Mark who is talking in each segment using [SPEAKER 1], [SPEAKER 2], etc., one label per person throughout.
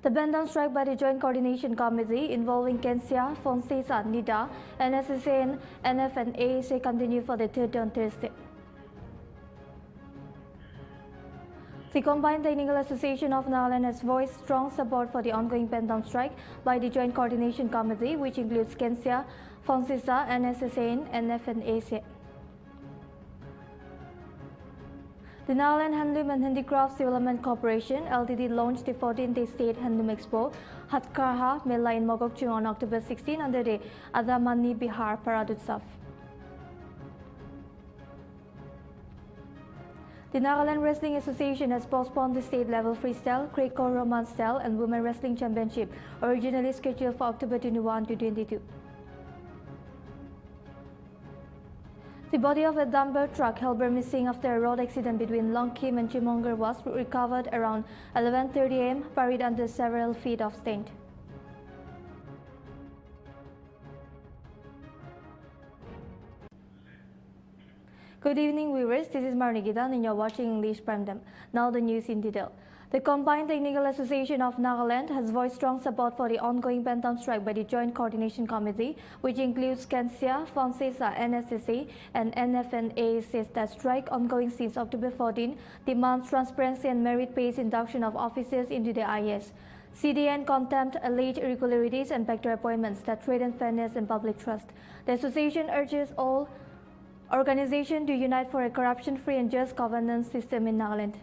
[SPEAKER 1] The band down strike by the Joint Coordination Committee involving Kensia, Fonsesa, NIDA, NSSN, NF and ASA continue for the third on Thursday. The Combined Technical Association of Nagaland has voiced strong support for the ongoing band down strike by the Joint Coordination Committee, which includes Kensia, Fonsesa, NSSN, NF and ASA. The Nagaland Handloom and Handicrafts Development Corporation (LTD) launched the 14th State Handloom Expo Hatkarha Mela in Mogokchung on October 16 under the Adamani Bihar Paradutsav. The Nagaland Wrestling Association has postponed the state-level freestyle, Greco-Roman style, and women wrestling championship, originally scheduled for October 21 to 22. The body of a dumper truck held missing after a road accident between Longkim and Chimongar was recovered around 11:30 am, buried under several feet of sand. Good evening, viewers. This is Marnigidan and you're watching English Primetime. Now the news in detail. The Combined Technical Association of Nagaland has voiced strong support for the ongoing band down strike by the Joint Coordination Committee, which includes Kensia, Fonsesa, NSSA, and NFNA, says that strike ongoing since October 14 demands transparency and merit-based induction of officers into the IS. CDN contempt alleged irregularities and backdoor appointments that threaten fairness and public trust. The association urges all organizations to unite for a corruption-free and just governance system in Nagaland.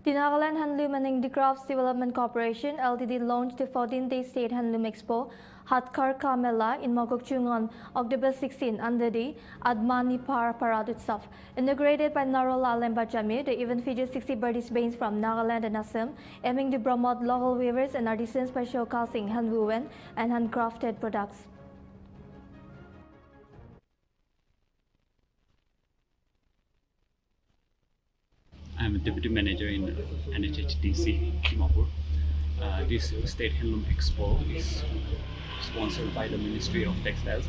[SPEAKER 1] The Nagaland Handloom and Handicrafts Development Corporation (LTD) launched the 14th State Handloom Expo Hatkarka Mela in Mogokchung on October 16 under the Admani Paradutsav. Inaugurated by Narola Lemba Jamir, the event features 60 participants from Nagaland and Assam, aiming to promote local weavers and artisans by showcasing handwoven and handcrafted products.
[SPEAKER 2] I'm a deputy manager in NHHDC Dimapur. This State Handloom Expo is sponsored by the Ministry of Textiles,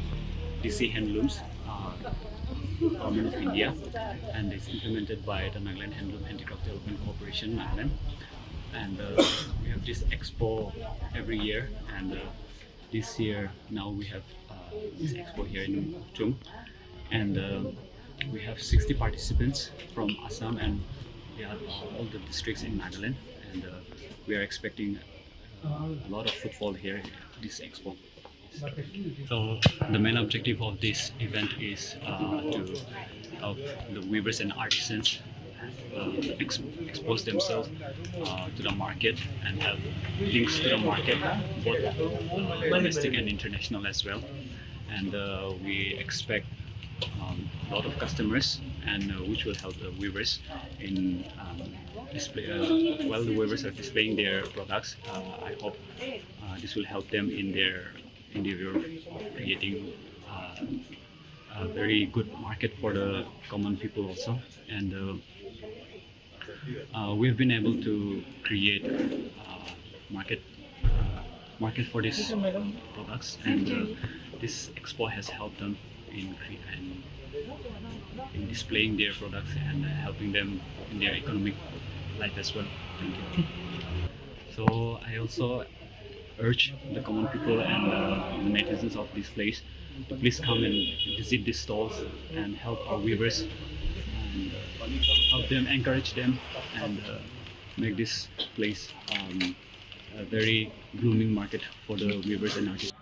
[SPEAKER 2] DC Handlooms, Government of India, and is implemented by the Nagaland Handloom Handicraft Development Corporation, Nagaland. And we have this expo every year, and this year now we have this expo here in Chung, and we have 60 participants from Assam and all the districts in Nagaland, and we are expecting a lot of footfall here at this expo. So the main objective of this event is to help the weavers and artisans expose themselves to the market and have links to the market, both domestic and international as well. And we expect a lot of customers, and which will help the weavers in display. While the weavers are displaying their products, I hope this will help them in their endeavor of creating a very good market for the common people also. And we've been able to create market for these products, and this expo has helped them in displaying their products and helping them in their economic life as well. Thank you. So I also urge the common people and the netizens of this place to please come and visit these stalls and help our weavers, and help them, encourage them, and make this place a very blooming market for the weavers and artists.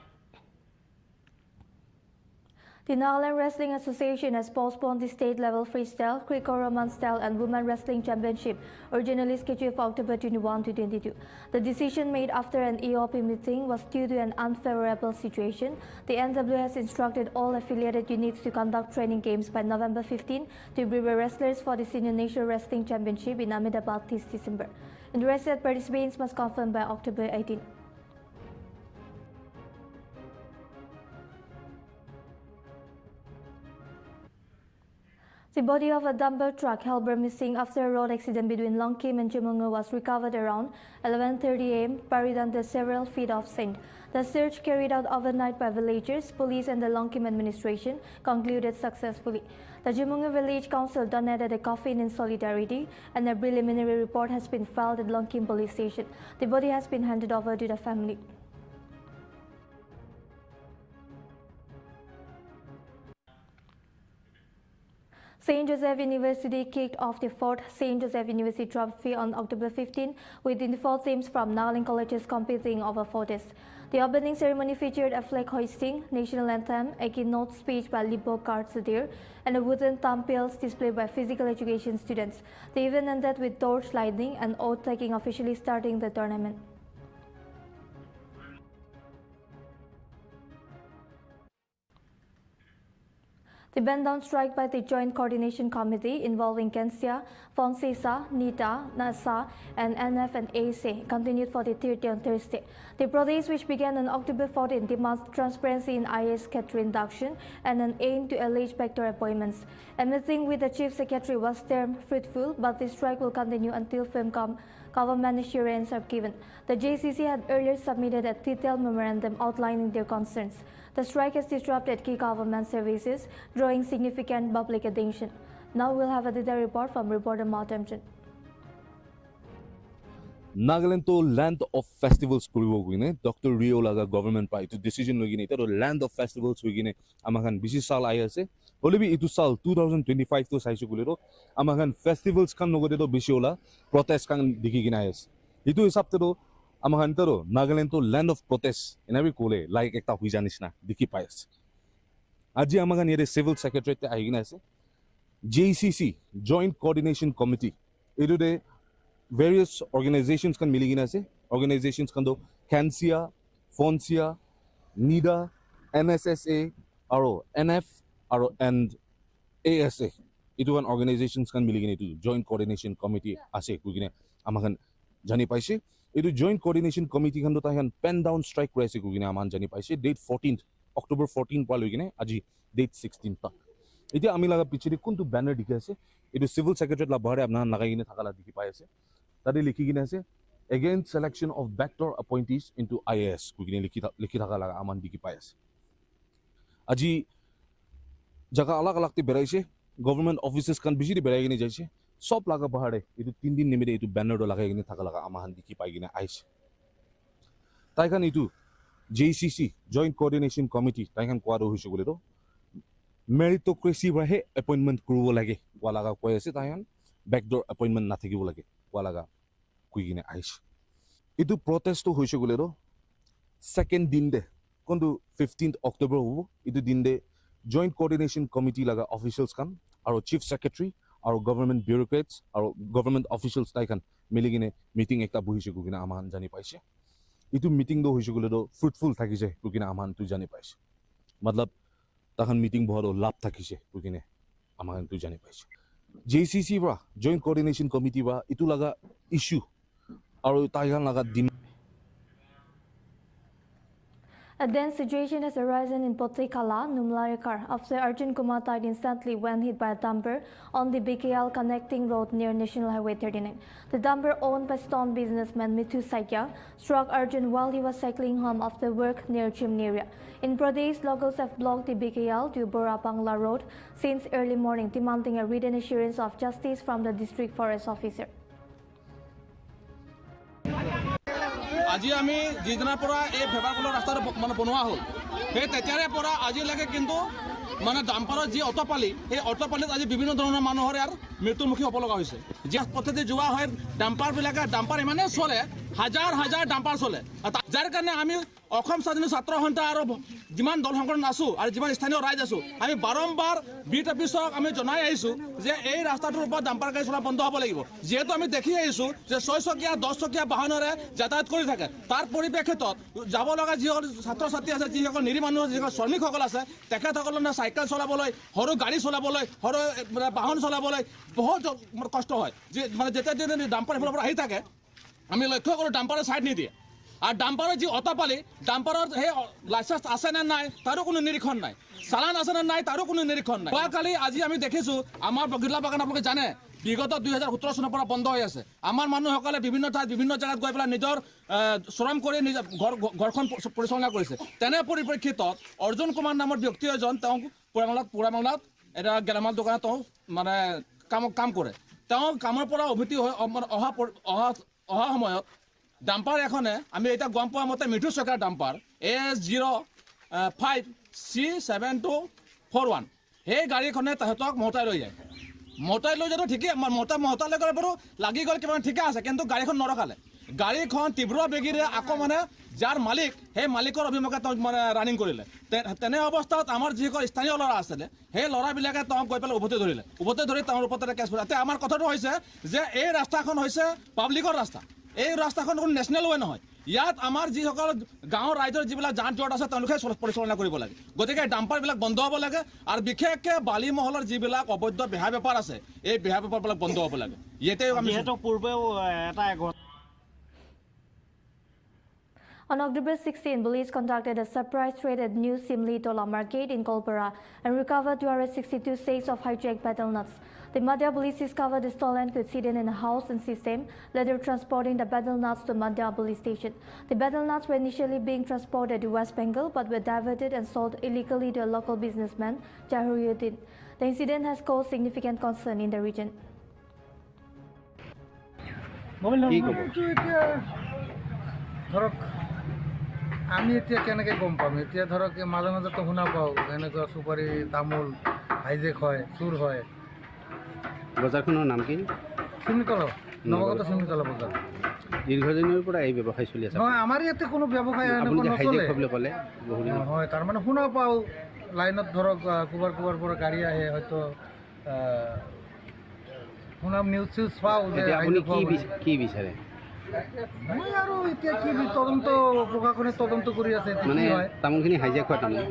[SPEAKER 1] The Nagaland Wrestling Association has postponed the state-level freestyle, Greco-Roman style, and women wrestling championship, originally scheduled for October 21 to 22. The decision made after an EOP meeting was due to an unfavorable situation. The NW has instructed all affiliated units to conduct training games by November 15 to prepare wrestlers for the Senior National Wrestling Championship in Ahmedabad this December. Interested participants must confirm by October 18. The The body of a dumper truck held missing after a road accident between Longkim and Chimungu was recovered around 11:30 am, buried under several feet of sand. The search carried out overnight by villagers, police and the Longkim administration concluded successfully. The Chimungu Village Council donated a coffin in solidarity and a preliminary report has been filed at Longkim police station. The body has been handed over to the family. St. Joseph University kicked off the 4th St. Joseph University Trophy on October 15 with 24 teams from Nagaland colleges competing over 4 days. The opening ceremony featured a flag hoisting, national anthem, a keynote speech by Lipo Kartsadir, and a wooden thumbnails displayed by physical education students. The event ended with torch lighting and oath taking officially starting the tournament. The ban-down strike by the Joint Coordination Committee involving Kensia, Fonsesa, NITA, NASA, and NF and ASA continued for the 3rd day on Thursday. The protest, which began on October 14, demands transparency in IAS secretary induction and an aim to allege backdoor appointments. A meeting with the Chief Secretary was termed fruitful, but the strike will continue until firm government assurance are given. The JCC had earlier submitted a detailed memorandum outlining their concerns. The strike has disrupted key government services, drawing significant public attention. Now we'll have a detailed report from reporter Martin.
[SPEAKER 3] Nagaland to land of festivals kuribo gine Dr. Rio laga government pa itu decision logine ito land of festivals gine amakan bisi sal aya ase holebi itu sal 2025 to saisu kulero amakan festivals kan nogode to bisi ola protest kan diki gina ase itu hisab to amakan taro Nagaland to land of protest enabi kole like ekta huijanis na diki pais aji amakan yere civil secretary te ahi gina ase JCC Joint Coordination Committee itu de various organizations can miligina se organizations kan do Kansia, Fonsia, NIDA, NSSA, aro NF, aro and ASA. Itu kan organizations kan miligina itu Joint Coordination Committee ase kugine amakan jani paise. Itu Joint Coordination Committee kan do tahan pen down strike raise kugine aman jani paise date 14th October 14 pa logine aji date 16 tak. Itu ami laga pichiri kuntu banner dikhi ase. Itu civil secretary la bahare apna lagaigine thakala dikhi pai ase. Tadi likhi gina ase against selection of backdoor appointees into IAS kugine likhi thaka laga aman dikhi pai ase. Aji jaga alag alag te beraise government offices kan bisi de berai gine jaise sob laga bahare itu 3 din nimide itu banner do lagai gine thaka laga aman dikhi pai gine aise. Tai kan itu JCC Joint Coordination Committee tai kan kwaro hoise gole to meritocracy rahe appointment kurubo lage walaga koi ase tai kan backdoor appointment na thakibo lage walaga kuigine aish itu protest to hoise gole ro second din de kondu 15th October hobo itu din de Joint Coordination Committee laga officials kan aro chief secretary aro government bureaucrats aro government officials tai kan miligine meeting ekta bohise kugina aman jani paise itu meeting do hoise gole ro fruitful thakise kugina aman tu jani paise matlab tahan meeting boharo lab thakise kugine aman tu jani paise JCC bra Joint Coordination Committee bra itu laga issue aro taigan laga dim.
[SPEAKER 1] A dense situation has arisen in Potikala, Numlaikar, after Arjun Kumar died instantly when hit by a dumper on the BKL connecting road near National Highway 39. The dumper, owned by stone businessman Mithu Saikya, struck Arjun while he was cycling home after work near Chimney area. In Pradesh, locals have blocked the BKL to Borapangla Road since early morning, demanding a written assurance of justice from the district forest officer.
[SPEAKER 4] আজি আমি যিদিনাৰ পৰা এই ভেবাকুলৰ ৰাস্তাটো মানে বনোৱা হ'ল সেই তেতিয়াৰে পৰা আজিলৈকে কিন্তু মানে ডাম্পাৰৰ যি অটপালি সেই অটপালিত আজি বিভিন্ন ধৰণৰ মানুহৰ ইয়াৰ মৃত্যুমুখী হ'ব লগা হৈছে যি পদ্ধতি যোৱা হয় ডাম্পাৰবিলাকে ডাম্পাৰ ইমানেই চলে হাজাৰ হাজাৰ ডাম্পাৰ চলে যাৰ কাৰণে আমি অসম স্বাধীন ছাত্ৰ সন্থা আৰু যিমান দল সংগঠন আছোঁ আৰু যিমান স্থানীয় ৰাইজ আছোঁ আমি বাৰম্বাৰ বিট অফিচক আমি জনাই আহিছোঁ যে এই ৰাস্তাটোৰ ওপৰত ডাম্পাৰ গাড়ী চলা বন্ধ হ'ব লাগিব যিহেতু আমি দেখি আহিছোঁ যে 6 চকীয়া 10 চকীয়া বাহনেৰে যাতায়াত কৰি থাকে তাৰ পৰিপ্ৰেক্ষিতত যাব লগা যিসকল ছাত্ৰ ছাত্ৰী আছে যিসকল নিৰী মানুহ যিসকল শ্ৰমিকসকল আছে তেখেতসকলে চাইকেল চলাবলৈ সৰু গাড়ী চলাবলৈ সৰু বাহন চলাবলৈ বহুত কষ্ট হয় যে মানে যেতিয়া ডাম্পাৰ এইফালৰ পৰা আহি থাকে আমি লক্ষ্য কৰোঁ ডাম্পাৰে ছাইড নিদিয়ে আর ডাম্পাৰৰ যি অতপালি ডাম্পাৰৰ সেই লাইচেন্স আছে নে নাই তাৰো কোনো নিৰীক্ষণ নাই চালান আছে নে নাই তাৰো কোনো নিৰীক্ষণ নাই যোৱাকালি আজি আমি দেখিছোঁ আমাৰ বগিলা বাগান আপোনালোকে জানে বিগত 2017 চনৰ পৰা বন্ধ হৈ আছে আমাৰ মানুহসকলে বিভিন্ন ঠাইত বিভিন্ন জেগাত গৈ পেলাই নিজৰ শ্ৰম কৰি নিজৰ ঘৰখন পৰিচালনা কৰিছে তেনে পৰিপ্ৰেক্ষিতত অৰ্জুন কুমাৰ নামৰ ব্যক্তি এজন তেওঁক পুৰামালাত এটা গেলামাল দোকানত তেওঁ মানে কাম কৰে তেওঁ কামৰ পৰা উভতি হৈ অহা সময়ত ডাম্পাৰ এখনে আমি এতিয়া গম পোৱা মতে মিঠু চকাৰ ডাম্পাৰ AS0-5C7241 সেই গাড়ীখনে তাহাঁতক মহতাই লৈ যায় মহতাই লৈ যাওঁতে ঠিকেই মহতালৈ গ'লে বাৰু লাগি গ'ল কিমান ঠিকে আছে কিন্তু গাড়ীখন নৰখালে গাড়ীখন তীব্ৰ বেগেৰে আকৌ মানে যাৰ মালিক সেই মালিকৰ অভিমুখে তেওঁ মানে ৰানিং কৰিলে তেনে অৱস্থাত আমাৰ যিসকল স্থানীয় ল'ৰা আছিলে সেই ল'ৰাবিলাকে তেওঁক গৈ পেলাই উভতি ধৰি তেওঁৰ ওপৰতে কেছ কৰিলে এতিয়া আমাৰ কথাটো হৈছে যে এই ৰাস্তাখন হৈছে পাব্লিকৰ ৰাস্তা এই ৰাস্তাখন কোনো নেশ্যনেল ৱে নহয় ইয়াত আমাৰ যিসকল গাঁৱৰ ৰাইজৰ যিবিলাক যান জঁট আছে তেওঁলোকে পৰিচালনা কৰিব লাগে গতিকে ডাম্পাৰবিলাক বন্ধ হ'ব লাগে আৰু বিশেষকৈ বালি মহলৰ যিবিলাক অবৈধ বেহা বেপাৰ আছে এই বেহা বেপাৰবিলাক বন্ধ হ'ব লাগে ইয়াতে আমি পূৰ্বেও এটা
[SPEAKER 1] On October 16, police conducted a surprise raid at New Simli Tola Market in Kolpara and recovered 262 sacks of hijacked betel nuts. The Madhya police discovered the stolen goods hidden in a house and system, later transporting the betel nuts to Madhya police station. The betel nuts were initially being transported to West Bengal but were diverted and sold illegally to a local businessman, Jahuruddin. The incident has caused significant concern in the region.
[SPEAKER 5] আমি এতিয়া কেনেকৈ গম পাম এতিয়া ধৰক মাজে মাজে তো শুনা পাওঁ এনেকুৱা চুপাৰী তামোল হাইজেক হয় চুৰ হয়
[SPEAKER 6] বজাৰখনৰ নাম কি
[SPEAKER 5] চিমিতলা নৱগত চিমিতলা বজাৰ
[SPEAKER 6] দীৰ্ঘদিনৰ পৰা এই ব্যৱসায় চলি আছে
[SPEAKER 5] নহয় আমাৰ ইয়াতে কোনো ব্যৱসায়
[SPEAKER 6] বুলি ক'লে
[SPEAKER 5] হয় তাৰমানে শুনা পাওঁ লাইনত ধৰক কোবাৰ পৰা গাড়ী আহে হয়তো শুনাম নিউজ চিউজ পাওঁ যে
[SPEAKER 6] আপুনি কি বিচাৰে
[SPEAKER 5] মই আৰু এতিয়া কি তদন্ত প্ৰশাসনে তদন্ত কৰি আছে
[SPEAKER 6] মানে তামোলখিনি হাইজেক হোৱা তামোল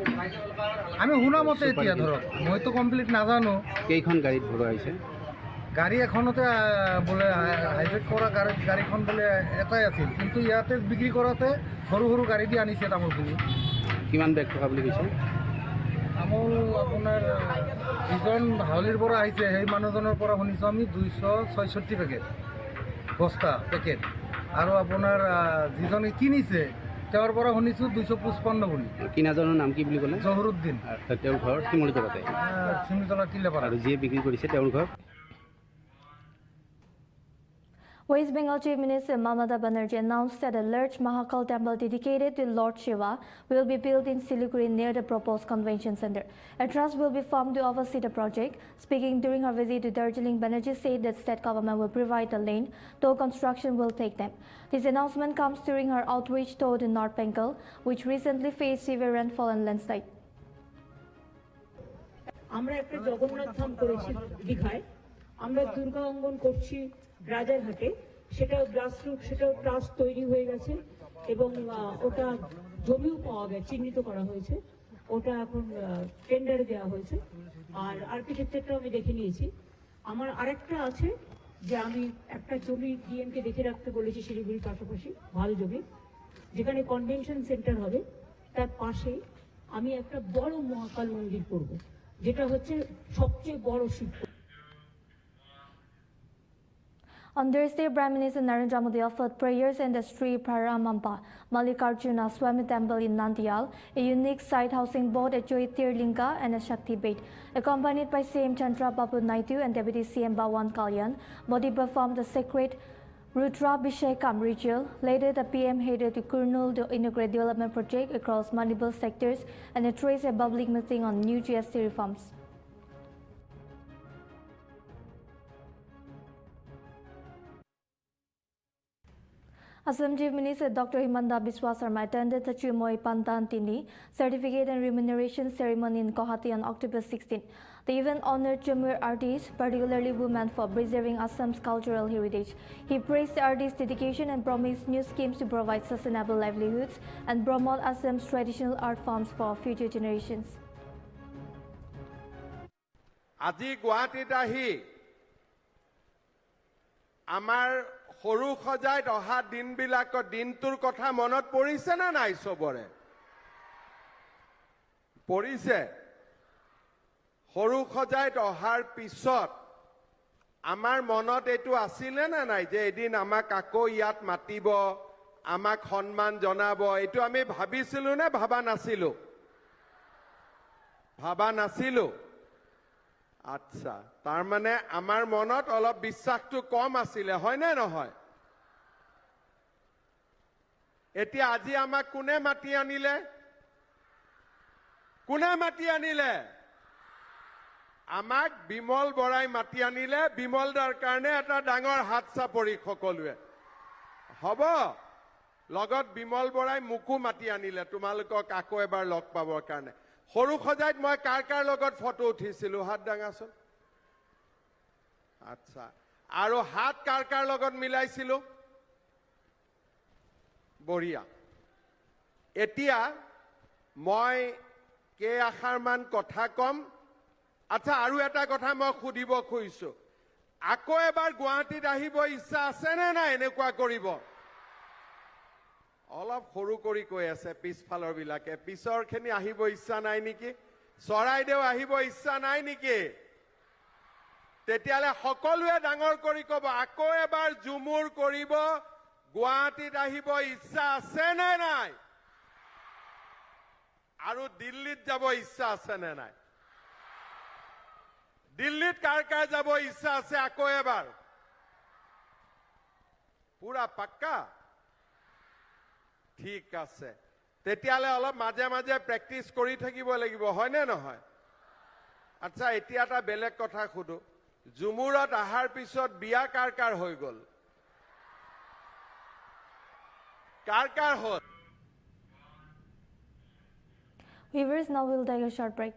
[SPEAKER 5] আমি শুনা মতে এতিয়া ধৰক মইতো কমপ্লিট নাজানো
[SPEAKER 6] কেইখন গাড়ীত ভৰোৱা হৈছে
[SPEAKER 5] গাড়ী এখনতে বোলে হাইজেক কৰা গাড়ীখন বোলে এটাই আছিল কিন্তু ইয়াতে বিক্ৰী কৰাতে সৰু গাড়ী দি আনিছে তামোলখিনি
[SPEAKER 6] কিমান বেগ থকা বুলি কৈছে
[SPEAKER 5] তামোল আপোনাৰ যিজন হাউলিৰ পৰা আহিছে সেই মানুহজনৰ পৰা শুনিছোঁ আমি 266 পেকেট বস্তা পেকেট আৰু আপোনাৰ যিজনে কিনিছে তেওঁৰ পৰা শুনিছোঁ 255 বুলি
[SPEAKER 6] কিনাজনৰ নাম কি বুলি ক'লে
[SPEAKER 5] জহুৰুদ্দিন
[SPEAKER 6] তেওঁৰ ঘৰ শিমলুতলাতে
[SPEAKER 5] চিমিতলা টিলেপাৰা
[SPEAKER 6] আৰু যিয়ে বিক্ৰী কৰিছে তেওঁৰ ঘৰ
[SPEAKER 1] West Bengal Chief Minister Mamata Banerjee announced that a large Mahakal temple dedicated to Lord Shiva will be built in Siliguri near the proposed convention center. A trust will be formed to oversee the project. Speaking during her visit to Darjeeling, Banerjee said that state government will provide the land, though construction will take them. This announcement comes during her outreach tour to North Bengal, which recently faced severe rainfall and landslide.
[SPEAKER 7] আমরা একটা জগন্নাথ ধাম করেছি দীঘায় আমরা দুর্গা অঙ্গন করছি রাজারহাটে সেটাও grassroot সেটাও trust তৈরি হয়ে গেছে এবং ওটা জমিও পাওয়া গেছে চিহ্নিত করা হয়েছে ওটা এখন টেন্ডারে দেওয়া হয়েছে আর আর্কিটেকচারটাও আমি দেখে নিয়েছি আমার আরেকটা আছে যে আমি একটা জমি ডিএমকে দেখে রাখতে বলেছি শিলিগুড়ির পাশাপাশি ভালো জমি যেখানে কনভেনশন সেন্টার হবে তার পাশে আমি একটা বড় মহাকাল মন্দির করব যেটা হচ্ছে সবচেয়ে বড় Shiva
[SPEAKER 1] On Thursday, Prime Minister Narendra Modi offered prayers in the Sri Paramampa Mallikarjuna Swami Temple in Nandyal, a unique site housing both a Jyotirlinga and a Shakti Bait. Accompanied by CM Chandra Babu Naidu and Deputy CM Bhawan Kalyan, Modi performed the sacred Rudrabhishekam ritual. Later, the PM headed to Kurnool to integrate development project across multiple sectors and address a public meeting on new GST reforms. Assam Chief Minister Dr. Himanta Biswa Sarma attended the Chimoy Pantantini certificate and remuneration ceremony in Guwahati on October 16. The event honored Chamur artists, particularly women, for preserving Assam's cultural heritage. He praised the artists' dedication and promised new schemes to provide sustainable livelihoods and promote Assam's traditional art forms for future generations.
[SPEAKER 8] আজি গুৱাহাটীত আহি আমাৰ সৰু সজাইত অহা দিনবিলাকৰ দিনটোৰ কথা মনত পৰিছে না নাই চবৰে পৰিছে সৰু সজাইত অহাৰ পিছত আমাৰ মনত এইটো আছিলে না নাই যে এদিন আমাক আকৌ ইয়াত মাতিব আমাক সন্মান জনাব এইটো আমি ভাবিছিলো নে ভাবা নাছিলো আচ্ছা তাৰ মানে আমাৰ মনত অলপ বিশ্বাসটো কম আছিলে হয় নে নহয় এতিয়া আজি আমাক কোনে মাতি আনিলে আমাক বিমল বৰাই মাতি আনিলে বিমল দাৰ কাৰণে এটা ডাঙৰ হাত চাপৰি সকলোৱে হ'ব লগত বিমল বৰাই মুকু মাতি আনিলে তোমালোকক আকৌ এবাৰ লগ পাবৰ কাৰণে সৰু সজাইত মই কাৰ লগত ফটো উঠিছিলো হাত দাঙাচোন আচ্ছা আৰু হাত কাৰ লগত মিলাইছিলো বঢ়িয়া এতিয়া মই কেইআষাৰমান কথা কম আচ্ছা আৰু এটা কথা মই সুধিব খুজিছো আকৌ এবাৰ গুৱাহাটীত আহিব ইচ্ছা আছে নে নাই এনেকুৱা কৰিব অলপ সৰু কৰি কৈ আছে পিছফালৰ বিলাকে পিছৰখিনি আহিব ইচ্ছা নাই নেকি চৰাইদেউ আহিব ইচ্ছা নাই নেকি তেতিয়ালে সকলোৱে ডাঙৰ কৰি কব আকৌ এবাৰ জুমুৰ কৰিব গুৱাহাটীত আহিব ইচ্ছা আছে নে নাই আৰু দিল্লীত যাব ইচ্ছা আছে নে নাই দিল্লীত কাৰ যাব ইচ্ছা আছে আকৌ এবাৰ পুৰা পাক্কা ঠিক আছে তেতিয়ালে অলপ মাজে মাজে প্ৰেক্টিস কৰি থাকিব লাগিব হয় নে নহয় আচ্ছা এতিয়া এটা বেলেগ কথা খুদু জুমুৰত আহাৰ পিছত বিয়া কাৰ হৈ গল কাৰ হল
[SPEAKER 1] Viewers, now we'll take a short break.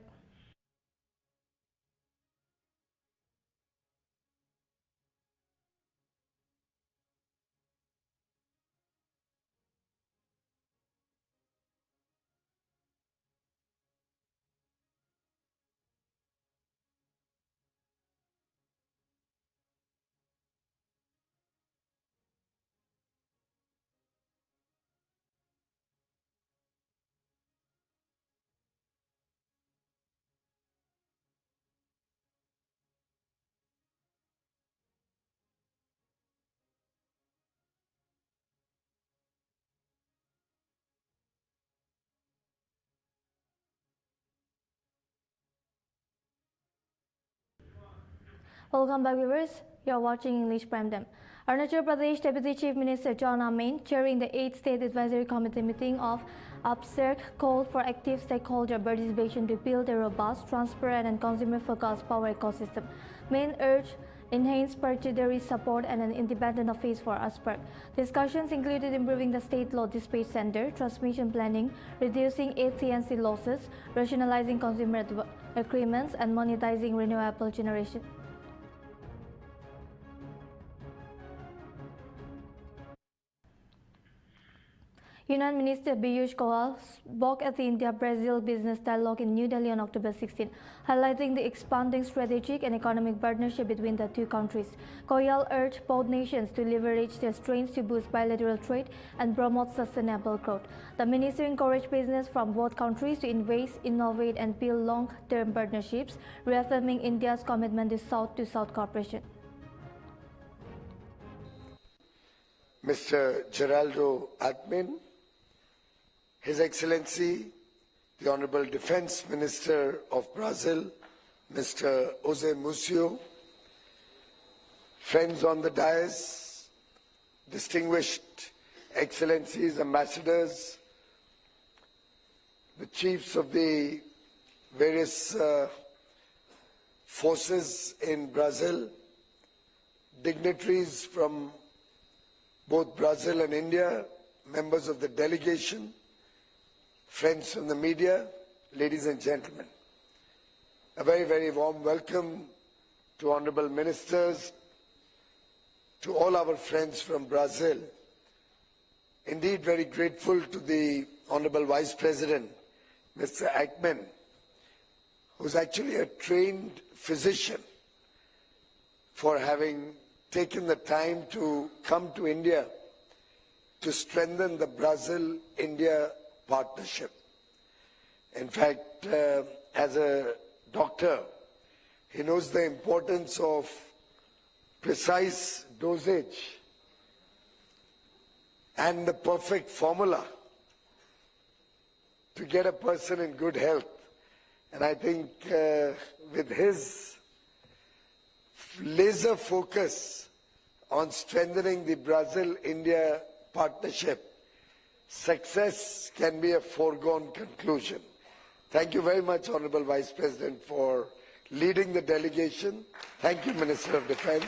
[SPEAKER 1] Welcome back, viewers. You are watching English Primetime. Arunachal Pradesh Deputy Chief Minister John Amin, chairing the 8th State Advisory Committee meeting of UPSERC, called for active stakeholder participation to build a robust, transparent and consumer-focused power ecosystem. Main urged enhanced purchasing support and an independent office for UPSERC. Discussions included improving the state law dispatch center, transmission planning, reducing AT&C losses, rationalizing consumer agreements and monetizing renewable generation. Union Minister Piyush Goyal spoke at the India-Brazil Business Dialogue in New Delhi on October 16, highlighting the expanding strategic and economic partnership between the two countries. Goyal urged both nations to leverage their strengths to boost bilateral trade and promote sustainable growth. The minister encouraged business from both countries to invest, innovate and build long-term partnerships, reaffirming India's commitment to South-to-South cooperation.
[SPEAKER 9] Mr. Geraldo Alckmin, His Excellency, the Honorable Defense Minister of Brazil, Mr. Jose Musio, friends on the dais, distinguished Excellencies, Ambassadors, the chiefs of the various forces in Brazil, dignitaries from both Brazil and India, members of the delegation, friends from the media, ladies and gentlemen. A very, very warm welcome to honorable ministers, to all our friends from Brazil. Indeed, very grateful to the Honorable Vice President, Mr. Alckmin, who's actually a trained physician, for having taken the time to come to India to strengthen the Brazil-India partnership. In fact, as a doctor, he knows the importance of precise dosage and the perfect formula to get a person in good health. And I think with his laser focus on strengthening the Brazil-India partnership, success can be a foregone conclusion. Thank you very much, Honorable Vice President, for leading the delegation. Thank you, Minister of Defense.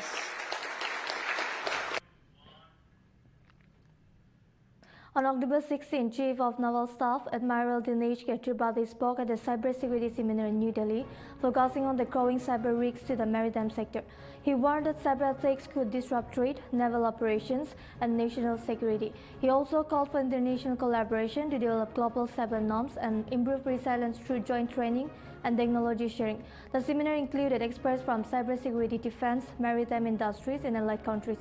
[SPEAKER 1] On October 16, Chief of Naval Staff Admiral Dinesh K. Tripathi spoke at the cybersecurity seminar in New Delhi, focusing on the growing cyber risks to the maritime sector. He warned that cyber attacks could disrupt trade, naval operations, and national security. He also called for international collaboration to develop global cyber norms and improve resilience through joint training and technology sharing. The seminar included experts from cybersecurity, defense, maritime industries, and allied countries.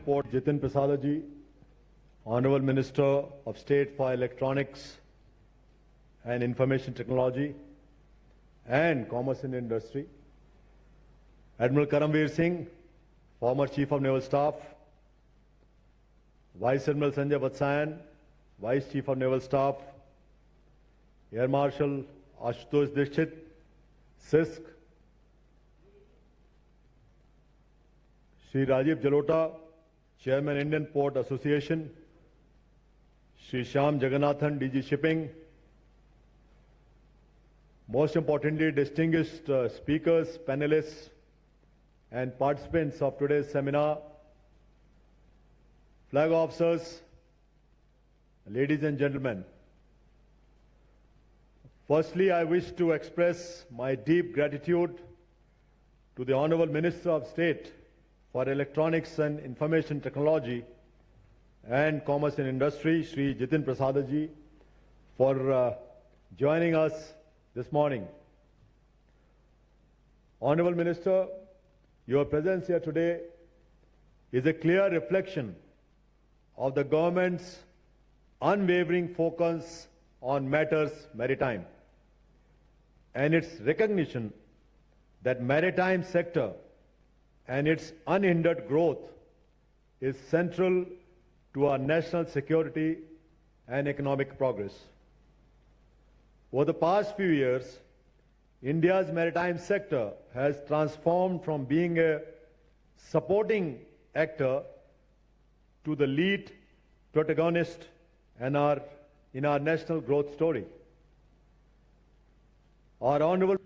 [SPEAKER 10] Jitin Prasad ji, Honorable Minister of State for Electronics and Information Technology and Commerce and Industry, Admiral Karamveer Singh, former Chief of Naval Staff, Vice Admiral Sanjay Vatsayan, Vice Chief of Naval Staff, Air Marshal Ashutosh Dikshit, CISC, Shri Rajiv Jalota, Chairman Indian Port Association, Shri Shyam Jagannathan, DG Shipping, most importantly, distinguished speakers, panelists, and participants of today's seminar, flag officers, ladies and gentlemen. Firstly, I wish to express my deep gratitude to the Honorable Minister of State for Electronics and Information Technology and Commerce and Industry, Shri Jitin Prasad ji, for joining us this morning. Honorable Minister, your presence here today is a clear reflection of the government's unwavering focus on matters maritime and its recognition that maritime sector and its unhindered growth is central to our national security and economic progress. Over the past few years, India's maritime sector has transformed from being a supporting actor to the lead protagonist in our national growth story. Our Honorable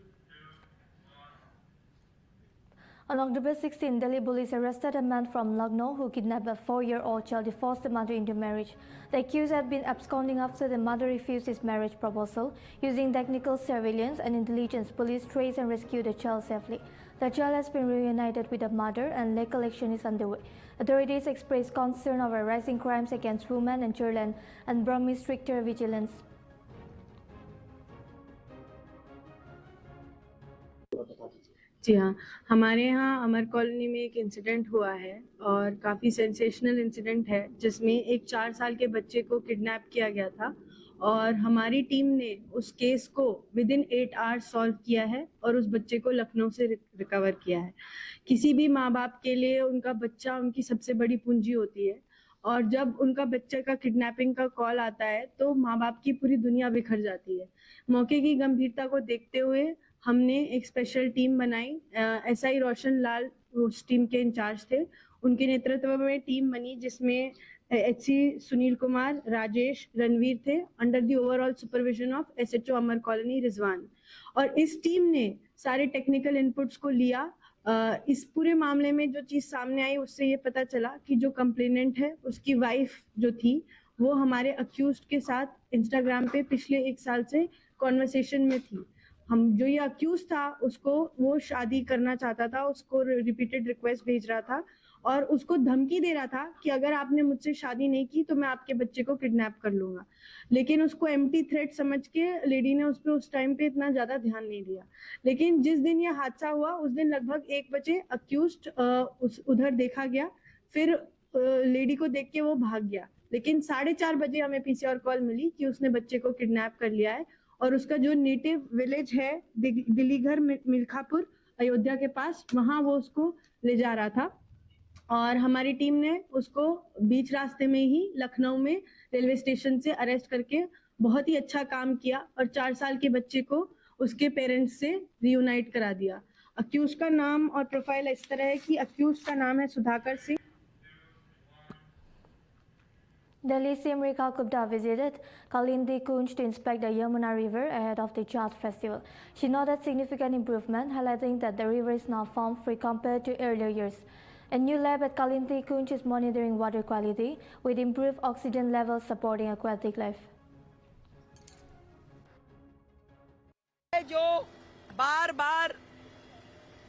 [SPEAKER 1] On October 16, Delhi police arrested a man from Lucknow who kidnapped a 4-year-old child and forced the mother into marriage. The accused had been absconding after the mother refused his marriage proposal. Using technical surveillance and intelligence, police traced and rescued the child safely. The child has been reunited with the mother and legal action is underway. Authorities expressed concern over rising crimes against women and children and promised stricter vigilance.
[SPEAKER 11] जी हाँ, हमारे यहाँ अमर colony में एक incident हुआ है और काफ़ी sensational incident है जिसमें एक 4 साल के बच्चे को किडनैप किया गया था और हमारी टीम ने उस केस को विदिन 8 आवर्स सॉल्व किया है और उस बच्चे को लखनऊ से रिकवर किया है। किसी भी माँ बाप के लिए उनका बच्चा उनकी सबसे बड़ी पूंजी होती है और जब उनका बच्चे का किडनैपिंग का कॉल आता है तो माँ बाप की पूरी दुनिया बिखर जाती है। मौके की गंभीरता को देखते हुए हमने एक स्पेशल टीम बनाई। SI रोशन लाल उस टीम के इंचार्ज थे, उनके नेतृत्व में टीम बनी जिसमें HC सुनील कुमार, राजेश, रणवीर थे under the overall supervision of SHO Amar colony Rizwan. और इस टीम ने सारे टेक्निकल इनपुट्स को लिया। इस पूरे मामले में जो चीज़ सामने आई उससे ये पता चला कि जो कंप्लेनेंट है उसकी वाइफ जो थी वो हमारे अक्यूज्ड के साथ इंस्टाग्राम पे पिछले 1 साल से कॉन्वर्सेशन में थी। हम जो ये अक्यूज था उसको वो शादी करना चाहता था, उसको रिपीटेड रिक्वेस्ट भेज रहा था और उसको धमकी दे रहा था कि अगर आपने मुझसे शादी नहीं की तो मैं आपके बच्चे को किडनैप कर लूंगा। लेकिन उसको एम्प्टी थ्रेट समझ के लेडी ने उस पर उस टाइम पे इतना ज्यादा ध्यान नहीं दिया। लेकिन जिस दिन ये हादसा हुआ उस दिन लगभग 1 बजे अक्यूज्ड उधर देखा गया, फिर लेडी को देख के वो भाग गया। लेकिन 4:30 बजे हमें पीसीआर कॉल मिली कि उसने बच्चे को किडनैप कर लिया है और उसका जो नेटिव विलेज है दिल्लीघर मिल्खापुर अयोध्या के पास, वहां वो उसको ले जा रहा था। और हमारी टीम ने उसको बीच रास्ते में ही लखनऊ में रेलवे स्टेशन से अरेस्ट करके बहुत ही अच्छा काम किया और 4 साल के बच्चे को उसके पेरेंट्स से रियूनाइट करा दिया। अक्यूज का नाम और प्रोफाइल इस तरह है कि अक्यूज का नाम है Sudhakar Singh.
[SPEAKER 1] Delhi CM Rekha Gupta visited Kalindi Kunj to inspect the Yamuna River ahead of the Chhath festival. She noted significant improvement, highlighting that the river is now foam-free compared to earlier years. A new lab at Kalindi Kunj is monitoring water quality, with improved oxygen levels supporting aquatic life.
[SPEAKER 12] जो बार बार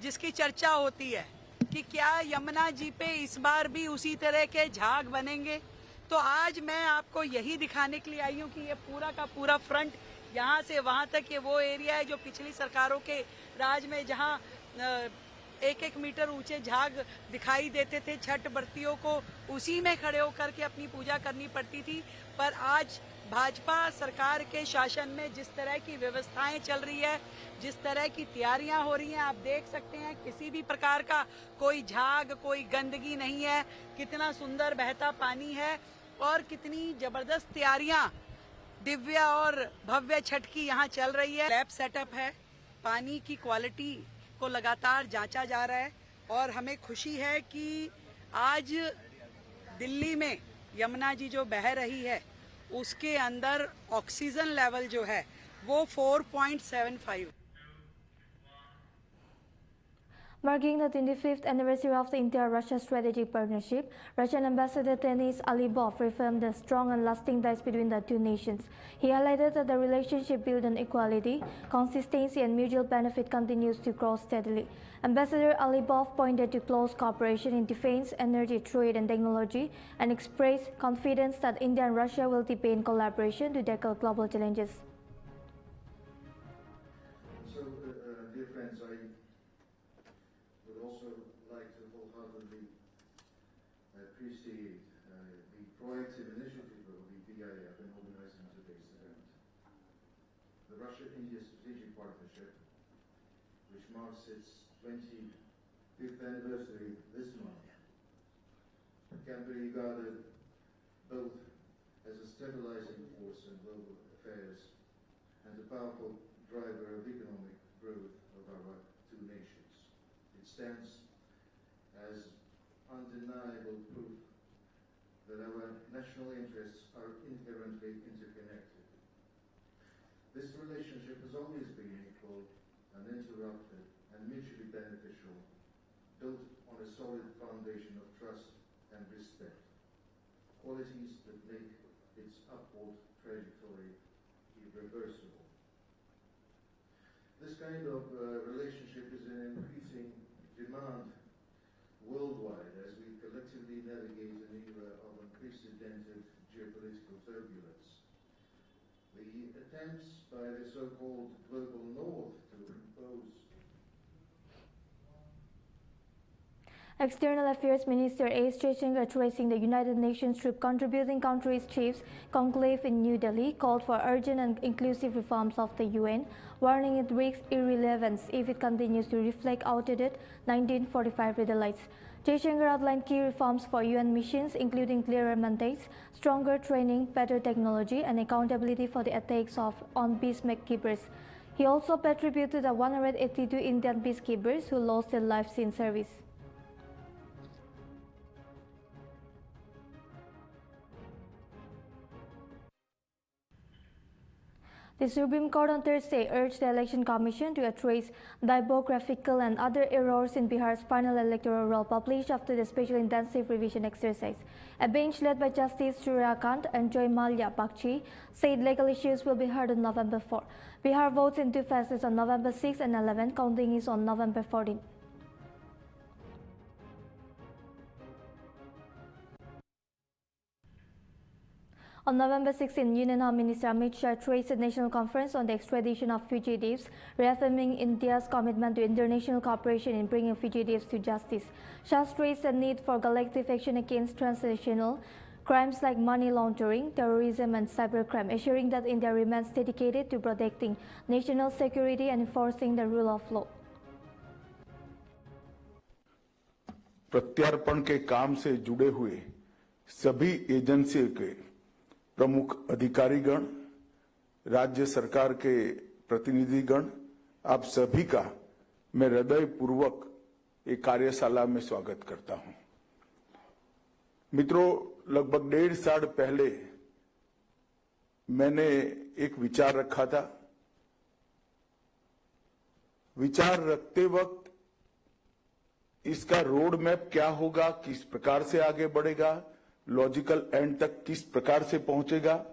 [SPEAKER 12] जिसकी चर्चा होती है कि क्या यमुना जी पे इस बार भी उसी तरह के झाग बनेंगे, तो आज मैं आपको यही दिखाने के लिए आई हूँ कि ये पूरा का पूरा फ्रंट यहाँ से वहाँ तक ये वो एरिया है जो पिछली सरकारों के राज में जहाँ 1-1 मीटर ऊंचे झाग दिखाई देते थे, छठ बरतियों को उसी में खड़े होकर के अपनी पूजा करनी पड़ती थी। पर आज भाजपा सरकार के शासन में जिस तरह की व्यवस्थाएं चल रही है, जिस तरह की तैयारियां हो रही हैं, आप देख सकते हैं किसी भी प्रकार का कोई झाग, कोई गंदगी नहीं है। कितना सुंदर बहता पानी है और कितनी जबरदस्त तैयारियां दिव्य और भव्य छठ की यहाँ चल रही है। लैब सेटअप है, पानी की क्वालिटी को लगातार जांचा जा रहा है और हमें खुशी है कि आज दिल्ली में यमुना जी जो बह रही है उसके अंदर ऑक्सीजन लेवल जो है वो 4.75।
[SPEAKER 1] Marking the 25th anniversary of the India-Russia strategic partnership, Russian Ambassador Denis Alibov reaffirmed the strong and lasting ties between the two nations. He highlighted that the relationship built on equality, consistency and mutual benefit continues to grow steadily. Ambassador Alibov pointed to close cooperation in defense, energy, trade and technology and expressed confidence that India and Russia will deepen collaboration to tackle global challenges.
[SPEAKER 13] So, dear friends, I would also like to wholeheartedly appreciate the proactive initiative of the PIF in organizing today's event. The Russia-India Strategic Partnership, which marks its 25th anniversary this month, can be regarded both as a stabilizing force in global affairs and a powerful driver of economic growth of our two nations. It stands as undeniable proof that our national interests are inherently interconnected. This relationship has always been equal, uninterrupted, and mutually beneficial, built on a solid foundation of trust and respect, qualities that make its upward trajectory irreversible. This kind of relationship is in increasing demand worldwide as we collectively navigate an era of unprecedented geopolitical turbulence. The attempts by the so-called global north to impose
[SPEAKER 1] External Affairs Minister S. Jaishankar, addressing the United Nations Troop Contributing Countries Chiefs Conclave in New Delhi, called for urgent and inclusive reforms of the UN, warning it risks irrelevance if it continues to reflect outdated 1945 ideals. Jaishankar outlined key reforms for UN missions, including clearer mandates, stronger training, better technology, and accountability for the attacks on peacekeepers. He also paid tribute to the 182 Indian peacekeepers who lost their lives in service. The Supreme Court on Thursday urged the Election Commission to address typographical and other errors in Bihar's final electoral roll published after the special intensive revision exercise. A bench led by Justice Suryakant and Joy Malya Bakchi said legal issues will be heard on November 4. Bihar votes in 2 phases on November 6 and 11, counting is on November 14. On November 16, Union Home Minister Amit Shah traced a national conference on the extradition of fugitives, reaffirming India's commitment to international cooperation in bringing fugitives to justice. Shah stressed the need for collective action against transnational crimes like money laundering, terrorism and cybercrime, assuring that India remains dedicated to protecting national security and enforcing the rule of law.
[SPEAKER 14] प्रत्यार्पण के काम से जुड़े हुए सभी एजेंसियों के प्रमुख अधिकारीगण, राज्य सरकार के प्रतिनिधिगण, आप सभी का मैं हृदयपूर्वक एक कार्यशाला में स्वागत करता हूं। मित्रों, लगभग 1.5 साल पहले मैंने एक विचार रखा था। विचार रखते वक्त इसका रोड मैप क्या होगा, किस प्रकार से आगे बढ़ेगा, लॉजिकल एंड तक किस प्रकार से पहुंचेगा,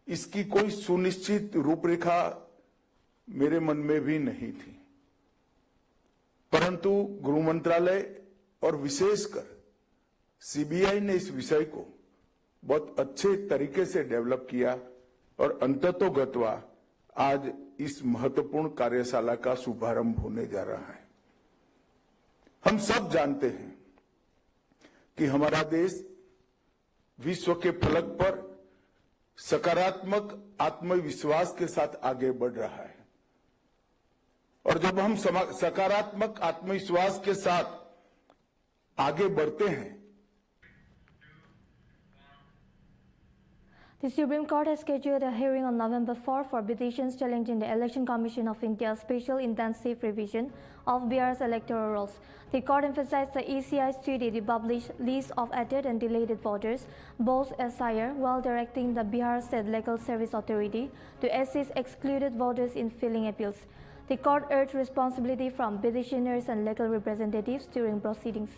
[SPEAKER 14] इसकी कोई सुनिश्चित रूपरेखा मेरे मन में भी नहीं थी। परंतु गृह मंत्रालय और विशेषकर सीबीआई ने इस विषय को बहुत अच्छे तरीके से डेवलप किया और अंततोगत्वा आज इस महत्वपूर्ण कार्यशाला का शुभारंभ होने जा रहा है। हम सब जानते हैं कि हमारा देश विश्व के फलक पर सकारात्मक आत्मविश्वास के साथ आगे बढ़ रहा है और जब हम सकारात्मक आत्मविश्वास के साथ आगे बढ़ते हैं।
[SPEAKER 1] The Supreme Court has scheduled a hearing on November 4 for petitions challenging the Election Commission of India's special intensive revision of Bihar's electoral rolls. The court emphasized the ECI's duty to publish lists of added and deleted voters, both SIR, while directing the Bihar State Legal Service Authority to assist excluded voters in filing appeals. The court urged responsibility from petitioners and legal representatives during proceedings.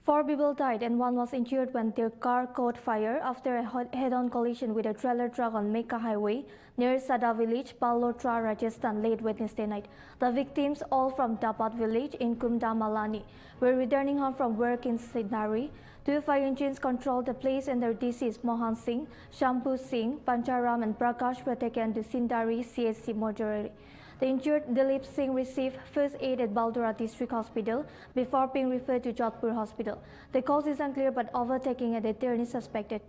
[SPEAKER 1] Four people died and one was injured when their car caught fire after a head-on collision with a trailer truck on Mecca Highway near Sada village, Palotra, Rajasthan, late Wednesday night. The victims, all from Dapat village in Kumda Malani, were returning home from work in Sidnari. 2 fire engines controlled the place and their deceased Mohan Singh, Shampu Singh, Pancharam and Prakash were taken to Sindari CSC mortuary. The injured Dilip Singh received first aid at Baldura District Hospital before being referred to Jodhpur Hospital. The cause is unclear, but overtaking at the turn is suspected.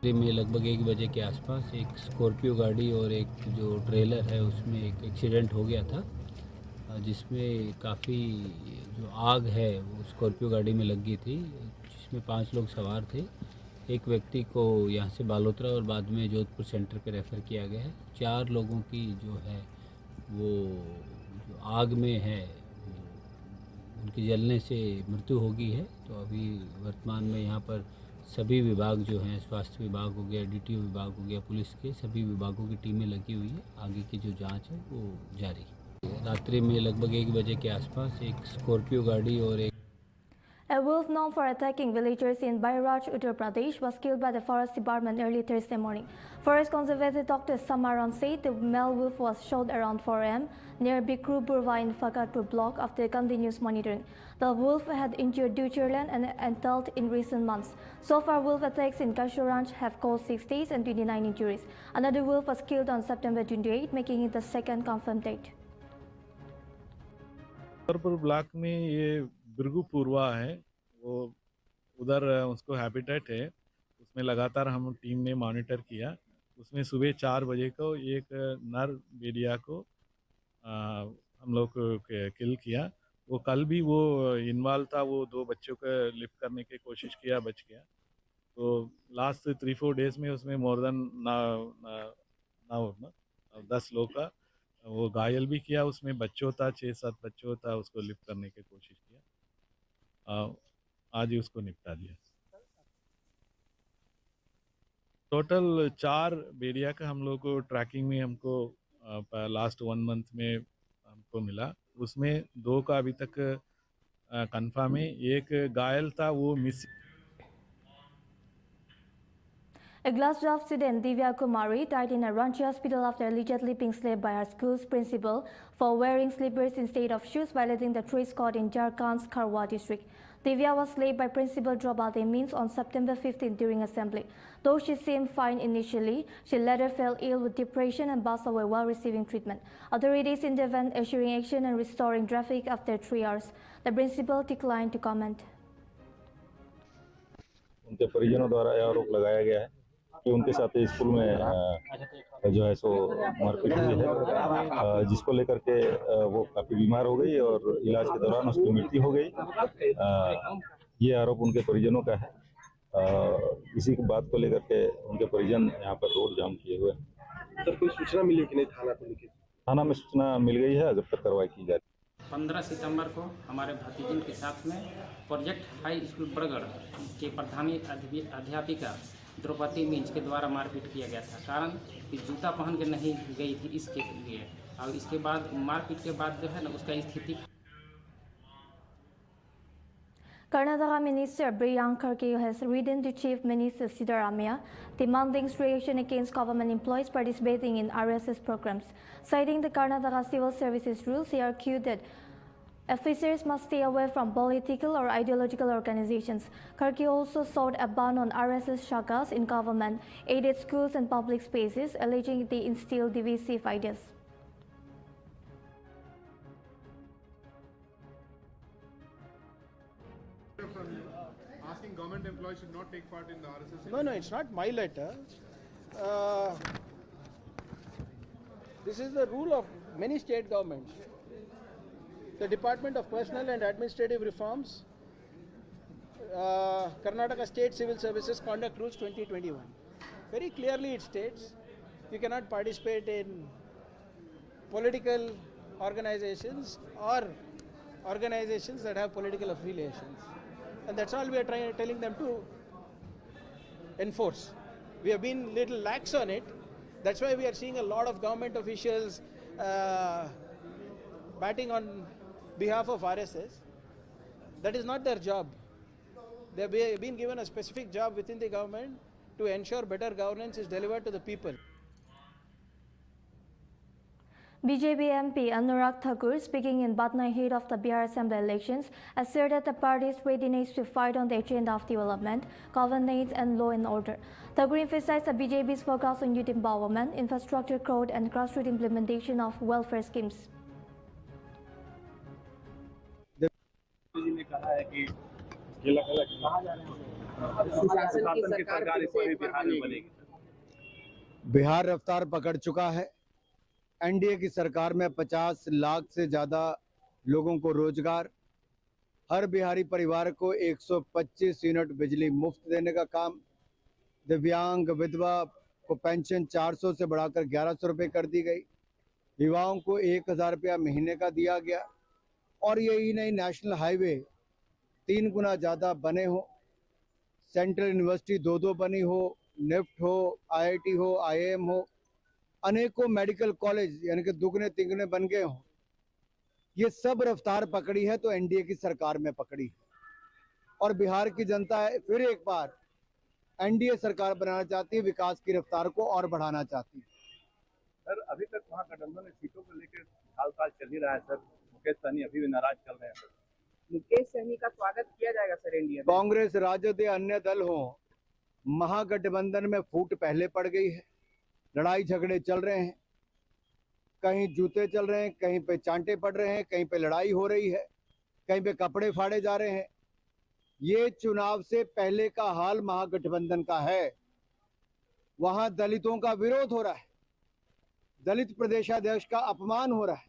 [SPEAKER 15] में लगभग 1 बजे के आसपास एक Scorpio गाड़ी और एक जो ट्रेलर है उसमें एक एक्सीडेंट हो गया था, जिसमें काफ़ी जो आग है वो स्कॉर्पियो गाड़ी में लग गई थी, जिसमें 5 लोग सवार थे। एक व्यक्ति को यहाँ से बालोतरा और बाद में जोधपुर सेंटर पे रेफ़र किया गया है। 4 लोगों की जो है वो जो आग में है उनकी जलने से मृत्यु हो गई है। तो अभी वर्तमान में यहाँ पर सभी विभाग जो हैं, स्वास्थ्य विभाग हो गया, डीटीओ विभाग हो गया, पुलिस के सभी विभागों की टीमें लगी हुई है। आगे की जो जांच है वो जारी है। रात्रि में लगभग 1 बजे के आसपास एक स्कॉर्पियो गाड़ी और एक
[SPEAKER 1] A wolf known for attacking villagers in Bairaj, Uttar Pradesh, was killed by the Forest Department early Thursday morning. Forest Conservator Dr. Samaran said the male wolf was shot around 4 am near Bikru Burva in Fakatpur block after continuous monitoring. The wolf had injured Ducherland and adult in recent months. So far, wolf attacks in Kashuranj have caused 6 deaths and 29 injuries. Another wolf was killed on September 28, making it the second confirmed date.
[SPEAKER 16] Block में ये बिरगू पूर्वा है, वो उधर उसको habitat है, उसमें लगातार हम टीम ने मॉनिटर किया। उसमें सुबह 4 बजे को एक नर भेड़िया को हम लोग किल किया। वो कल भी वो इन्वॉल्व था, वो 2 बच्चों को लिफ्ट करने की कोशिश किया, बच गया। तो लास्ट 3-4 डेज में उसमें मोर देन 10 लोग का वो घायल भी किया। उसमें बच्चों था, 6-7 बच्चों था, उसको लिफ्ट करने की कोशिश किया। आज ही उसको निपटा दिया। टोटल 4 बेरिया का हम लोग को ट्रैकिंग में हमको लास्ट 1 मंथ में हमको मिला। उसमें 2 का अभी तक कंफर्म है, एक घायल था वो miss.
[SPEAKER 1] A Glasgow student, Divya Kumari, died in a Ranchi hospital after allegedly being slapped by her school's principal for wearing slippers instead of shoes, violating the dress code in Jharkhand's Karwa district. Divya was slapped by Principal Draupadi Means on September 15 during assembly. Though she seemed fine initially, she later fell ill with depression and passed away while receiving treatment. Authorities intervened, assuring action and restoring traffic after 3 hours. The principal declined to comment.
[SPEAKER 17] उनके परिजनों द्वारा यह आरोप लगाया गया है कि उनके साथ स्कूल में जो है सो मारपीट हुई है, जिसको लेकर के वो काफ़ी बीमार हो गई और इलाज के दौरान उसकी मृत्यु हो गई। ये आरोप उनके परिजनों का है। इसी बात को लेकर के उनके परिजन यहाँ पर रोड जाम किए हुए हैं।
[SPEAKER 18] सर, कोई सूचना मिली कि नहीं थाना को लेकर?
[SPEAKER 17] थाना में सूचना मिल गई है, जब तक कार्रवाई की जाए।
[SPEAKER 19] 15 सितंबर को हमारे भतीजन के साथ में प्रोजेक्ट हाई स्कूल बरगढ़ के प्रधानी अध्यापिका द्रौपदी मींज के द्वारा मारपीट किया गया था। कारण कि जूता पहन के नहीं गई थी, इसके लिए। और इसके बाद मारपीट के बाद जो है ना उसका स्थिति।
[SPEAKER 1] Karnataka Minister Priyank Kharge has written to Chief Minister Siddharamaiah demanding reaction against government employees participating in RSS programs. Citing the Karnataka Civil Services rules, he argued that officers must stay away from political or ideological organizations. Kharge also sought a ban on RSS shakas in government-aided schools and public spaces, alleging they instill divisive ideas.
[SPEAKER 20] Asking government employees should not take part in the RSS.
[SPEAKER 18] No, it's not my letter. This is the rule of many state governments. The Department of Personal and Administrative Reforms, Karnataka State Civil Services Conduct Rules 2021. Very clearly it states you cannot participate in political organizations or organizations that have political affiliations. And that's all we are telling them to enforce. We have been little lax on it. That's why we are seeing a lot of government officials batting on behalf of RSS. That is not their job. They have been given a specific job within the government to ensure better governance is delivered to the people.
[SPEAKER 1] BJP MP Anurag Thakur, speaking in Patna ahead of the Bihar Assembly elections, asserted the party's readiness to fight on the agenda of development, governance and law and order. Thakur emphasized the BJP's focus on youth empowerment, infrastructure growth and grassroots implementation of welfare schemes.
[SPEAKER 5] Bihar रफ्तार पकड़ चुका है। NDA की सरकार में 50 लाख से ज़्यादा लोगों को रोजगार, हर बिहारी परिवार को 125 यूनिट बिजली मुफ्त देने का काम, दिव्यांग विधवा को पेंशन 400 से बढ़ाकर 1100 रुपये कर दी गई, युवाओं को 1000 रुपया महीने का दिया गया और यही नहीं, नेशनल हाईवे 3 गुना ज़्यादा बने हो, सेंट्रल यूनिवर्सिटी 2 बनी हो, निफ्ट हो, आईआईटी हो, आईआईएम हो, अनेकों मेडिकल कॉलेज यानी कि दुगने तिगने बन गए हों। ये सब रफ्तार पकड़ी है तो एनडीए की सरकार में पकड़ी है और बिहार की जनता फिर एक बार एनडीए सरकार बनाना चाहती है, विकास की रफ्तार को और बढ़ाना चाहती है।
[SPEAKER 10] सर, अभी तक वहाँ गठबंधन ने सीटों को लेकर साल चल ही रहा है। सर, मुकेश सहनी अभी भी नाराज चल रहे हैं।
[SPEAKER 6] मुकेश सहनी का स्वागत किया जाएगा सर एनडीए में?
[SPEAKER 5] कांग्रेस, राजद या अन्य दल हो, महागठबंधन में फूट पहले पड़ गई है, लड़ाई झगड़े चल रहे हैं, कहीं जूते चल रहे हैं, कहीं पे चांटे पड़ रहे हैं, कहीं पे लड़ाई हो रही है, कहीं पे कपड़े फाड़े जा रहे हैं।
[SPEAKER 21] ये चुनाव से पहले का हाल महागठबंधन का है। वहां दलितों का विरोध हो रहा है, दलित प्रदेशाध्यक्ष का अपमान हो रहा है,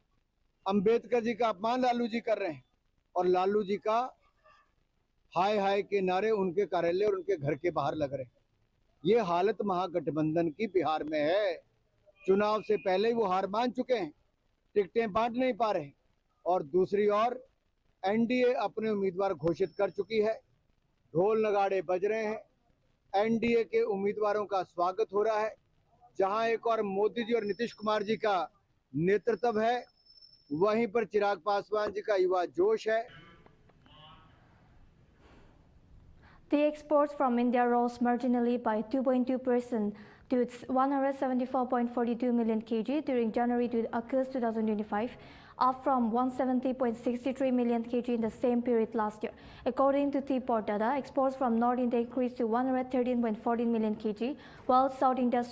[SPEAKER 21] अंबेडकर जी का अपमान लालू जी कर रहे हैं और लालू जी का हाय हाय के नारे उनके कार्यालय और उनके घर के बाहर लग रहे हैं। ये हालत महागठबंधन की बिहार में है। चुनाव से पहले ही वो हार मान चुके हैं, टिकटें बांट नहीं पा रहे और दूसरी ओर एनडीए अपने उम्मीदवार घोषित कर चुकी है। ढोल नगाड़े बज रहे हैं, एनडीए के उम्मीदवारों का स्वागत हो रहा है। जहां एक और मोदी जी और नीतीश कुमार जी का नेतृत्व है, वहीं पर चिराग पासवान जी का युवा जोश है।
[SPEAKER 1] The exports from India rose marginally by 2.2% to 174.42 million kg during January to August 2025, up from 170.63 million kg in the same period last year. According to T-Port data, exports from North India increased to 113.14 million kg, while South India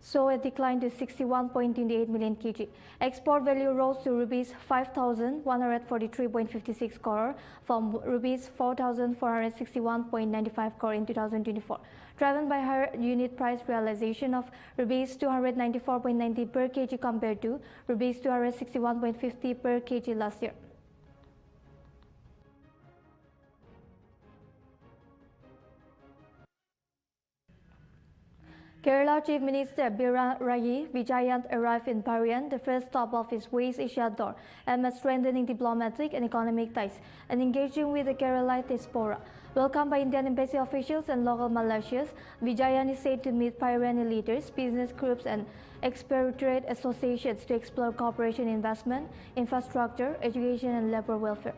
[SPEAKER 1] saw a decline to 61.28 million kg. Export value rose to rupees 5,143.56 crore from rupees 4,461.95 crore in 2024, driven by higher unit price realization of rupees 294.90 per kg compared to rupees 261.50 per kg last year. Kerala Chief Minister Pinarayi Vijayan arrived in Parian, the first stop of his West Asia tour, amid strengthening diplomatic and economic ties and engaging with the Kerala diaspora. Welcomed by Indian embassy officials and local Malaysians, Vijayan is said to meet Pariani leaders, business groups and expatriate associations to explore cooperation in investment, infrastructure, education and labor welfare.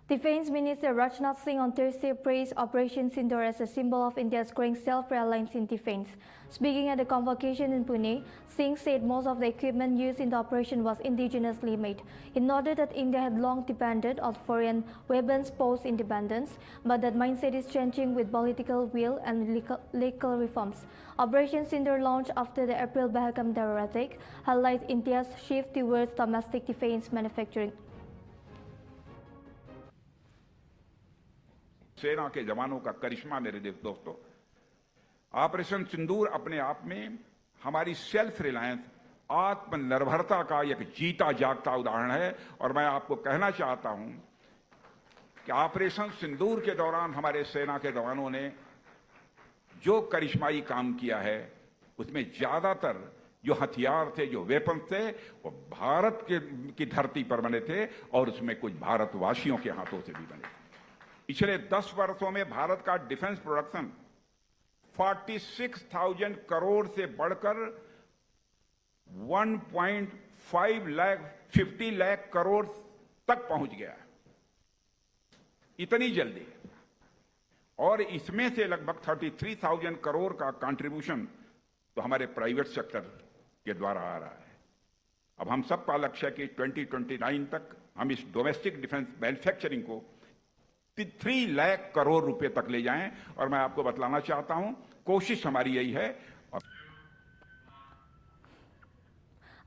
[SPEAKER 1] Defense Minister Rajnath Singh on Thursday praised Operation Sindoor as a symbol of India's growing self-reliance in defense. Speaking at a convocation in Pune, Singh said most of the equipment used in the operation was indigenously made. He noted that India had long depended on foreign weapons post-independence, but that mindset is changing with political will and legal reforms. Operation Sindoor, launched after the April Pahalgam terror attack, highlights India's shift towards domestic defense manufacturing.
[SPEAKER 22] सेना के जवानों का करिश्मा मेरे दोस्तों, operation सिंदूर अपने आप में हमारी सेल्फ रिलायंस, आत्मनिर्भरता का एक जीता जागता उदाहरण है। और मैं आपको कहना चाहता हूं कि ऑपरेशन सिंदूर के दौरान हमारे सेना के जवानों ने जो करिश्माई काम किया है, उसमें ज्यादातर जो हथियार थे, जो वेपन्स थे, वो भारत की धरती पर बने थे और उसमें कुछ भारतवासियों के हाथों से भी बने। पिछले 10 वर्षों में भारत का डिफेंस प्रोडक्शन 46,000 करोड़ से बढ़कर 50 लाख करोड़ तक पहुंच गया, इतनी जल्दी। और इसमें से लगभग 33,000 करोड़ का कंट्रीब्यूशन तो हमारे प्राइवेट सेक्टर के द्वारा आ रहा है। अब हम सबका लक्ष्य है कि 2029 तक हम इस डोमेस्टिक डिफेंस मैन्युफैक्चरिंग को 3 लाख करोड़ रुपए तक ले जाएं। और मैं आपको बतलाना चाहता हूं, कोशिश हमारी यही है।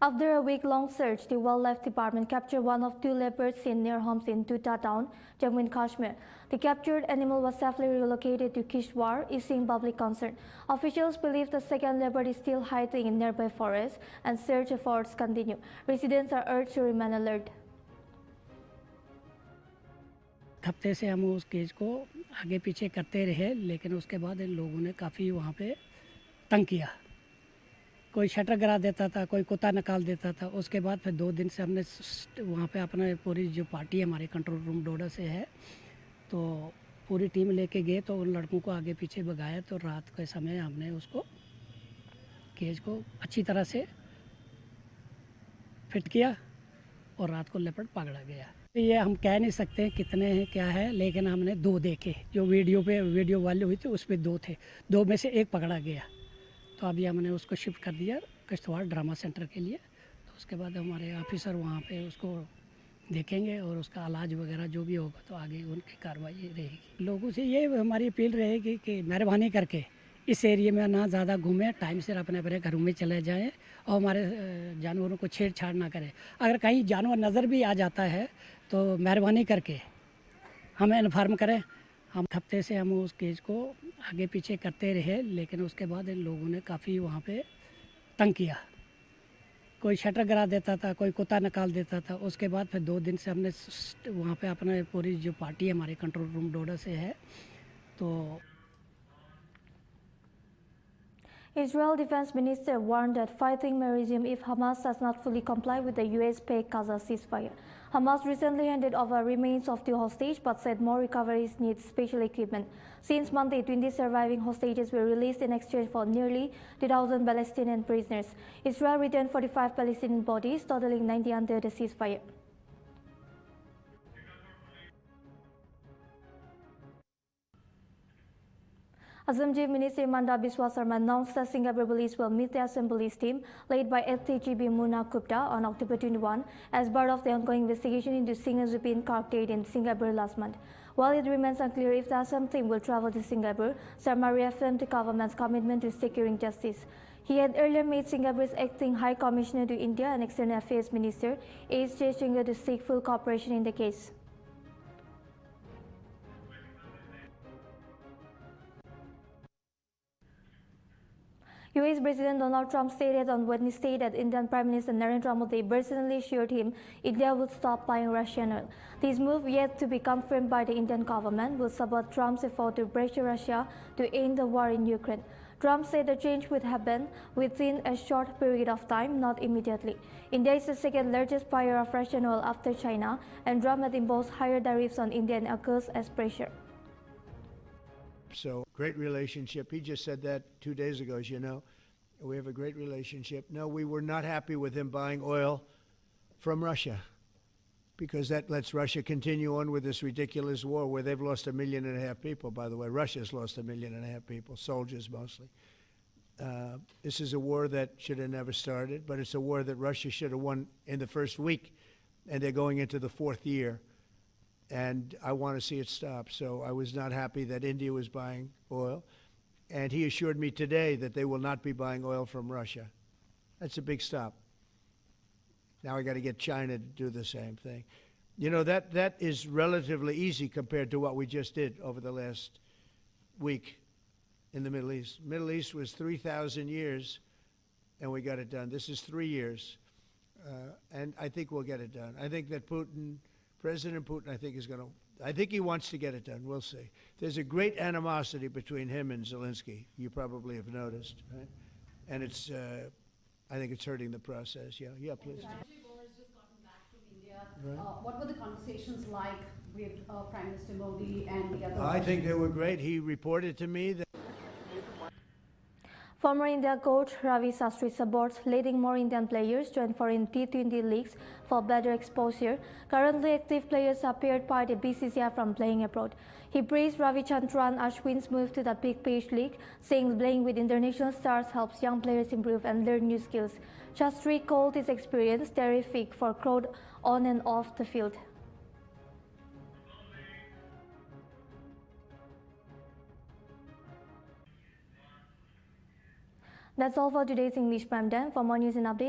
[SPEAKER 1] After a week-long search, the Wildlife Department captured one of 2 leopards seen near homes in Tuta town, Jammu and Kashmir. The captured animal was safely relocated to Kishtwar, easing public concern. Officials believe the second leopard is still hiding in nearby forests, and search efforts continue. Residents are urged to remain alert.
[SPEAKER 23] हफ्ते से हम उस cage को आगे पीछे करते रहे, लेकिन उसके बाद इन लोगों ने काफ़ी वहाँ पे तंग किया। कोई शटर गिरा देता था, कोई कुत्ता निकाल देता था। उसके बाद फिर 2 दिन से हमने वहाँ पे अपने पूरी जो पार्टी हमारे कंट्रोल रूम डोडा से है, तो पूरी टीम लेके गए, तो उन लड़कों को आगे पीछे भगाया। तो रात के समय हमने उसको केज को अच्छी तरह से फिट किया और रात को लेपर्ड पकड़ा गया। ये हम कह नहीं सकते कितने हैं क्या है, लेकिन हमने 2 देखे। जो वीडियो वाली हुई थी उस पर 2 थे, 2 में से 1 पकड़ा गया। तो अभी हमने उसको शिफ्ट कर दिया किश्तवाड़ ड्रामा सेंटर के लिए। तो उसके बाद हमारे ऑफिसर वहाँ पे उसको देखेंगे और उसका इलाज वगैरह जो भी होगा तो आगे उनकी कार्रवाई रहेगी। लोगों से ये हमारी अपील रहेगी कि मेहरबानी करके इस एरिया में ना ज़्यादा घूमें, टाइम से अपने अपने घरों में चले जाएं और हमारे जानवरों को छेड़छाड़ ना करें। अगर कहीं जानवर नज़र भी आ जाता है तो मेहरबानी करके हमें इन्फॉर्म करें। हम हफ्ते से हम उस केस को आगे पीछे करते रहे, लेकिन उसके बाद इन लोगों ने काफ़ी वहाँ पे तंग किया। कोई शटर गिरा देता था, कोई कुत्ता निकाल देता था। उसके बाद फिर 2 दिन से हमने वहाँ पे अपने पूरी जो पार्टी हमारे कंट्रोल रूम डोडा से है तो
[SPEAKER 1] Israel Defense Minister warned that fighting may resume if Hamas does not fully comply with the US-backed Gaza ceasefire. Hamas recently handed over remains of 2 hostages but said more recoveries need special equipment. Since Monday, 20 surviving hostages were released in exchange for nearly 2,000 Palestinian prisoners. Israel returned 45 Palestinian bodies, totaling 90 under the ceasefire. Assam Chief Minister Himanta Biswa Sarma announced that Singapore police will meet the Assemblies team led by FTGB Muna Gupta on October 21 as part of the ongoing investigation into Singazupin carcade in Singapore last month. While it remains unclear if the Assam team will travel to Singapore, Sarma reaffirmed the government's commitment to securing justice. He had earlier made Singapore's acting High Commissioner to India and External Affairs Minister S. Jaishankar to seek full cooperation in the case. US President Donald Trump stated on Wednesday that Indian Prime Minister Narendra Modi personally assured him India would stop buying Russian oil. This move, yet to be confirmed by the Indian government, will support Trump's effort to pressure Russia to end the war in Ukraine. Trump said the change would happen within a short period of time, not immediately. India is the second largest buyer of Russian oil after China, and Trump had imposed higher tariffs on India in August as pressure.
[SPEAKER 21] So, great relationship. He just said that 2 days ago, as you know. We have a great relationship. No, we were not happy with him buying oil from Russia because that lets Russia continue on with this ridiculous war where they've lost 1.5 million people, by the way. Russia's lost 1.5 million people, soldiers mostly. This is a war that should have never started, but it's a war that Russia should have won in the first week, and they're going into the 4th year. And I want to see it stop. So I was not happy that India was buying oil. And he assured me today that they will not be buying oil from Russia. That's a big stop. Now I got to get China to do the same thing. You know, that is relatively easy compared to what we just did over the last week in the Middle East. Middle East was 3,000 years, and we got it done. This is 3 years. And I think we'll get it done. I think that President Putin, I think he wants to get it done. We'll see. There's a great animosity between him and Zelensky. You probably have noticed, right? And it's, I think it's hurting the process. Yeah, please. Right.
[SPEAKER 2] What were the conversations like with Prime Minister Modi and the other?
[SPEAKER 21] I think they were great. He reported to me that
[SPEAKER 1] Former India coach Ravi Shastri supports letting more Indian players join foreign T20 leagues for better exposure. Currently active players are barred by the BCCI from playing abroad. He praised Ravichandran Ashwin's move to the Big Bash League, saying playing with international stars helps young players improve and learn new skills. Shastri called his experience terrific for growth on and off the field. That's all for today's English Prime Time. For more news and updates,